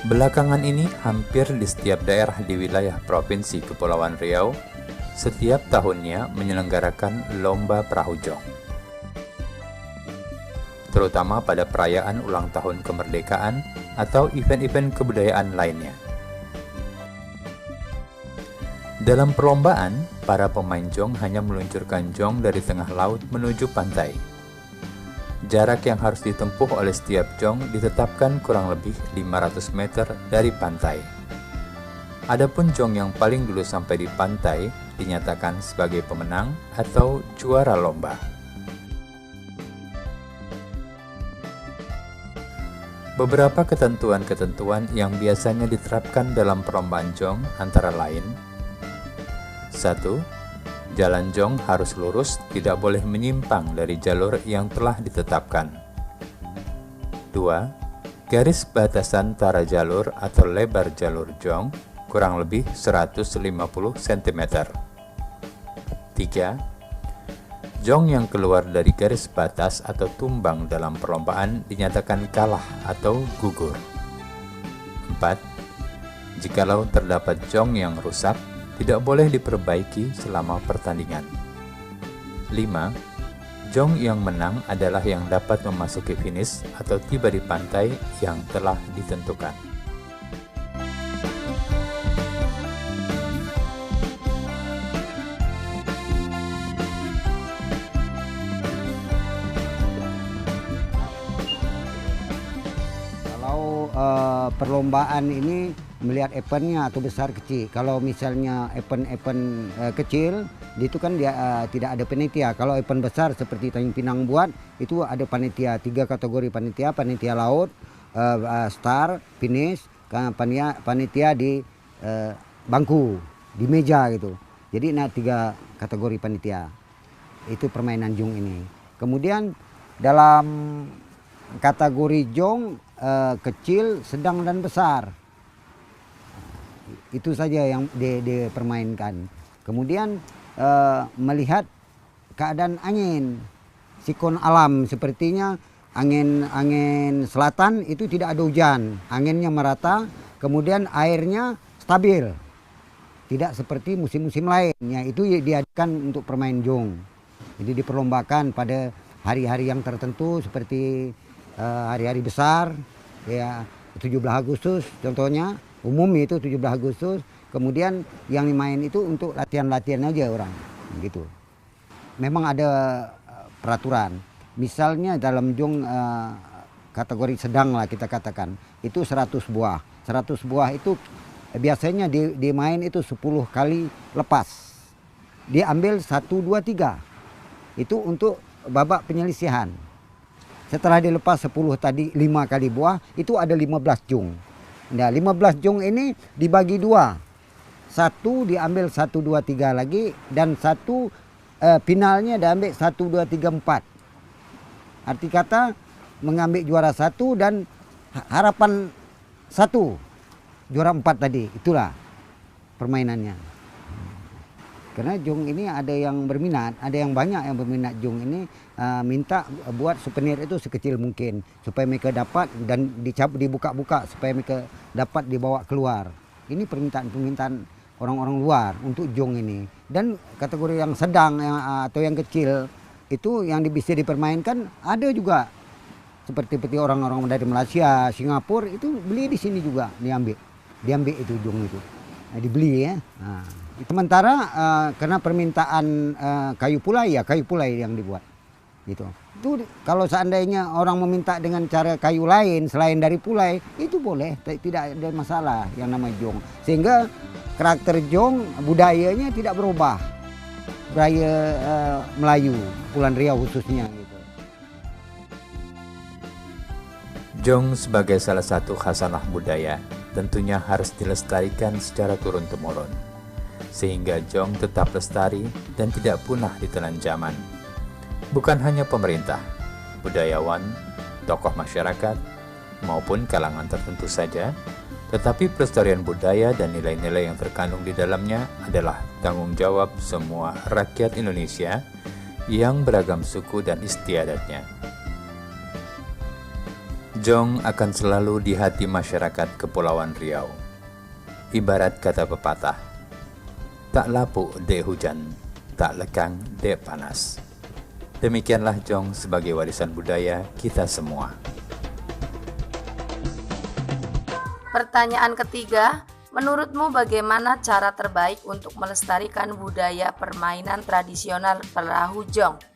Belakangan ini, hampir di setiap daerah di wilayah Provinsi Kepulauan Riau, setiap tahunnya menyelenggarakan Lomba Perahu Jong, terutama pada perayaan ulang tahun kemerdekaan atau event-event kebudayaan lainnya. Dalam perlombaan, para pemain jong hanya meluncurkan jong dari tengah laut menuju pantai. Jarak yang harus ditempuh oleh setiap jong ditetapkan kurang lebih 500 meter dari pantai. Adapun jong yang paling dulu sampai di pantai dinyatakan sebagai pemenang atau juara lomba. Beberapa ketentuan-ketentuan yang biasanya diterapkan dalam perlombaan jong antara lain: 1. Jalan jong harus lurus, tidak boleh menyimpang dari jalur yang telah ditetapkan. 2. Garis batasan antara jalur atau lebar jalur jong kurang lebih 150 cm. 3. Jong yang keluar dari garis batas atau tumbang dalam perlombaan dinyatakan kalah atau gugur. 4. Jikalau terdapat jong yang rusak, tidak boleh diperbaiki selama pertandingan. 5. Jong yang menang adalah yang dapat memasuki finish atau tiba di pantai yang telah ditentukan. Kalau perlombaan ini melihat eventnya atau besar kecil. Kalau misalnya event-event kecil, itu kan dia tidak ada panitia. Kalau event besar seperti Tanjung Pinang buat, itu ada panitia, 3 kategori panitia: panitia laut, start, finish, panitia di bangku, di meja gitu. Jadi 3 kategori panitia. Itu permainan jong ini. Kemudian dalam kategori jong kecil, sedang dan besar. Itu saja yang dipermainkan. Kemudian melihat keadaan angin, siklon alam, sepertinya angin selatan itu tidak ada hujan, anginnya merata, kemudian airnya stabil, tidak seperti musim-musim lainnya. Itu diadakan untuk permain jong. Jadi diperlombakan pada hari-hari yang tertentu seperti hari-hari besar, ya 17 Agustus contohnya. Umum itu 17 Agustus, kemudian yang dimain itu untuk latihan-latihan aja orang, gitu. Memang ada peraturan, misalnya dalam jong kategori sedang lah kita katakan, itu 100 buah. 100 buah itu biasanya dimain itu 10 kali lepas. Diambil 1, 2, 3, itu untuk babak penyelisihan. Setelah dilepas 10 tadi 5 kali buah, itu ada 15 jong. Nah, 15 jong ini dibagi 2. 1 diambil 1, 2, 3 lagi, dan 1 finalnya diambil 1, 2, 3, 4. Arti kata mengambil juara 1 dan harapan 1 juara 4 tadi. Itulah permainannya. Karena jong ini ada yang berminat, ada yang banyak yang berminat jong ini, minta buat souvenir itu sekecil mungkin supaya mereka dapat dan dibuka-buka supaya mereka dapat dibawa keluar. Ini permintaan orang-orang luar untuk jong ini. Dan kategori yang sedang atau yang kecil itu yang bisa dipermainkan ada juga. Seperti orang-orang dari Malaysia, Singapura itu beli di sini juga, diambil itu jong itu. Nah, dibeli ya. Nah. Sementara karena permintaan kayu pulai yang dibuat gitu. Itu kalau seandainya orang meminta dengan cara kayu lain selain dari pulai, itu boleh, tidak ada masalah yang namanya jong. Sehingga karakter jong budayanya tidak berubah. Budaya Melayu, Kepulauan Riau khususnya gitu. Jong sebagai salah satu khasanah budaya tentunya harus dilestarikan secara turun-temurun, sehingga jong tetap lestari dan tidak punah ditelan zaman. Bukan hanya pemerintah, budayawan, tokoh masyarakat, maupun kalangan tertentu saja, tetapi pelestarian budaya dan nilai-nilai yang terkandung di dalamnya adalah tanggung jawab semua rakyat Indonesia yang beragam suku dan istiadatnya. Jong akan selalu di hati masyarakat Kepulauan Riau. Ibarat kata pepatah, tak lapuk dek hujan, tak lekang dek panas. Demikianlah Jong sebagai warisan budaya kita semua. Pertanyaan ketiga, menurutmu bagaimana cara terbaik untuk melestarikan budaya permainan tradisional perahu jong?